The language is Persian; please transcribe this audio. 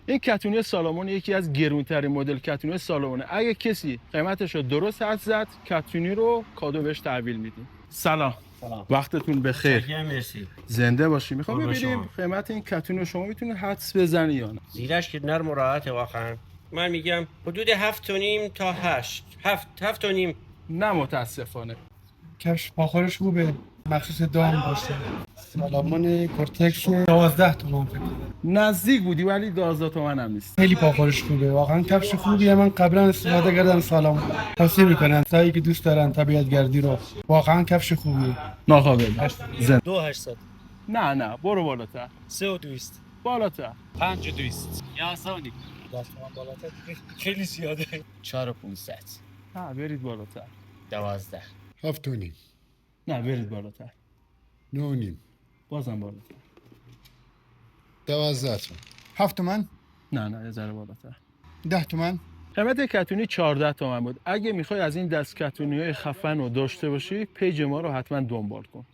این کتونی سالمون یکی از گرونترین مدل کتونی سالمونه. اگه کسی قیمتش رو درست حد زد، کتونی رو کادو بهش تحویل میدیم. سلام. سلام. وقتتون بخیر. مرسی. زنده باشی. میخوام قربان ببینیم شما. قیمت این کتونی رو شما میتونید حدس بزنی یا نه. زیرش که نرم و راحته واقعا. من میگم حدود 7.5 تا 8. 7.5. نه متاسفانه. کفش پاخورش خوبه، مخصوص دام باشه. سالامان کورتکس 12 تومن فکر کنم. نزدیک بودی ولی 12 تومن هم نیست. خیلی پاخورش خوبه، واقعا کفش خوبیه. من قبلا استفاده کردم، سالام توصیه میکنم سایی که دوست دارن طبیعت گردی رو. واقعا کفش خوبیه. ناقابل. زنده. 2800 نه برو بالاتر. 3200 بالاتر. 5200 11 بالاتر دیگه خیلی زیاده. 4500 نه برید بالاتر. 12 7.5 نه برید بالاتر. 9.5 بازم بالاتر. 12 تومن 7 تومن نه یه ذره بالاتر. 10 تومن قیمت کتونی 14 تومن بود. اگه میخوای از این دست کتونی های خفن رو داشته باشی، پیج ما رو حتما دنبال کن.